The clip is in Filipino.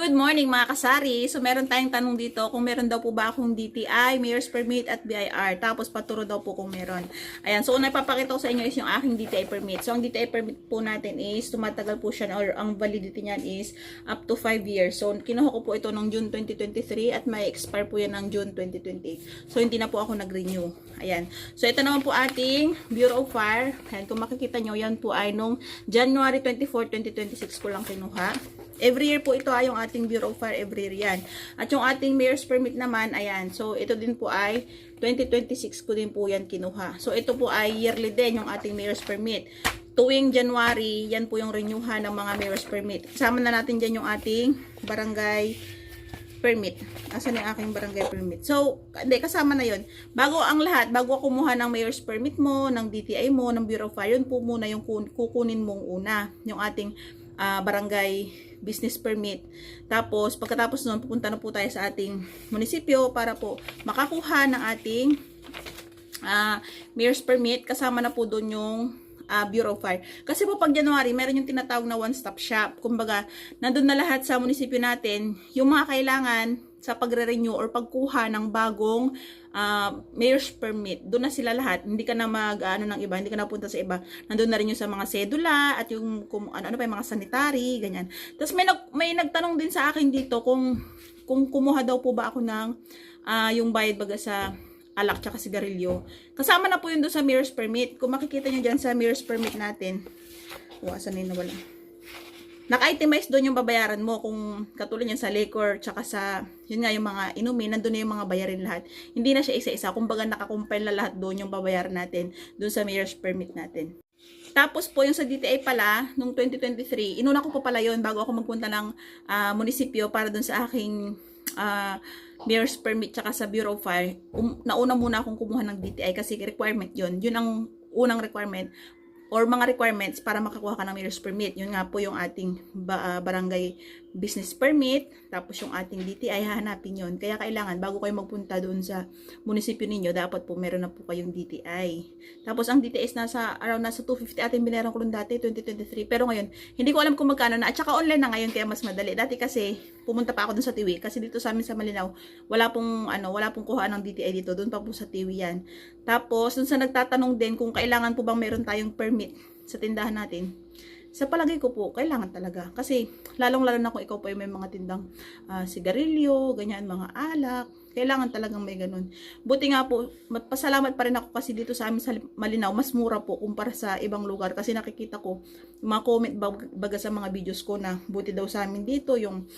Good morning mga kasari. So meron tayong tanong dito kung meron daw po ba akong DTI, Mayor's Permit at BIR. Tapos paturo daw po kung meron. Ayan, so una ipapakita ko sa inyo is yung aking DTI permit. So ang DTI permit po natin is tumatagal po siya or ang validity niyan is up to 5 years. So kinuha ko po ito noong June 2023 at may expire po yan ng June 2028. So hindi na po ako nag-renew. Ayan. So ito naman po ating Bureau of Fire. Ayan, kung makikita nyo, yan po ay nung January 24, 2026 ko lang kinuha. Every year po ito ay yung ating Bureau of Fire, every year yan. At yung ating Mayor's Permit naman, ayan. So, ito din po ay 2026 ko din po yan kinuha. So, ito po ay yearly din yung ating Mayor's Permit. Tuwing January, yan po yung renewhan ng mga Mayor's Permit. Kasama na natin dyan yung ating Barangay Permit. Asan yung aking Barangay Permit? So, hindi, kasama na yon. Bago ang lahat, bago kumuha ng Mayor's Permit mo, ng DTI mo, ng Bureau of Fire, yun po muna yung kukunin mong una. Yung ating barangay business permit. Tapos, pagkatapos nun, pupunta na po tayo sa ating munisipyo para po makakuha ng ating Mayor's Permit. Kasama na po doon yung Bureau of Fire. Kasi po pag January, meron yung tinatawag na one-stop shop. Kumbaga, nandun na lahat sa munisipyo natin, yung mga kailangan sa pagre-renew or pagkuha ng bagong Mayor's Permit. Doon na sila lahat. Hindi ka na ng iba, hindi ka na punta sa iba. Nandun na rin yung sa mga sedula at yung ano pa yung mga sanitary, ganyan. Tapos may nagtanong din sa akin dito kung kumuha daw po ba ako ng yung bayad baga sa alak tsaka sigarilyo. Kasama na po yun doon sa Mayor's Permit. Kung makikita nyo dyan sa Mayor's Permit natin, asan na wala. Naka-itemize doon yung babayaran mo kung katulad yan sa liquor tsaka sa yun nga yung mga inumin, nandun na yung mga bayarin lahat. Hindi na siya isa-isa, kumbaga nakakumpile na lahat doon yung babayaran natin doon sa Mayor's Permit natin. Tapos po yung sa DTI pala nung 2023, inuna ko pa pala yun bago ako magpunta ng munisipyo para doon sa aking Mayor's Permit tsaka sa Bureau of Fire. Nauna muna akong kumuha ng DTI kasi requirement yun. Yun ang unang requirement or mga requirements para makakuha ka ng Mayor's Permit. Yun nga po yung ating barangay business permit, tapos yung ating DTI, hahanapin yun. Kaya kailangan, bago kayo magpunta doon sa munisipyo ninyo, dapat po meron na po kayong DTI. Tapos ang DTI is around nasa 250 ating binayaran ko rin dati, 2023. Pero ngayon, hindi ko alam kung magkano na. At saka online na ngayon, kaya mas madali. Dati kasi, pumunta pa ako doon sa Tiwi. Kasi dito sa amin sa Malinaw, wala pong kuhaan ng DTI dito. Doon pa po sa Tiwi yan. Tapos, doon sa nagtatanong din kung kailangan po bang meron tayong permit sa tindahan natin. Sa palagay ko po, kailangan talaga. Kasi, lalong-lalo na kung ikaw po ay may mga tindang sigarilyo, ganyan, mga alak. Kailangan talagang may ganun. Buti nga po, pasalamat pa rin ako kasi dito sa amin sa Malinaw, mas mura po kumpara sa ibang lugar. Kasi nakikita ko, mga comment baga sa mga videos ko na buti daw sa amin dito, yung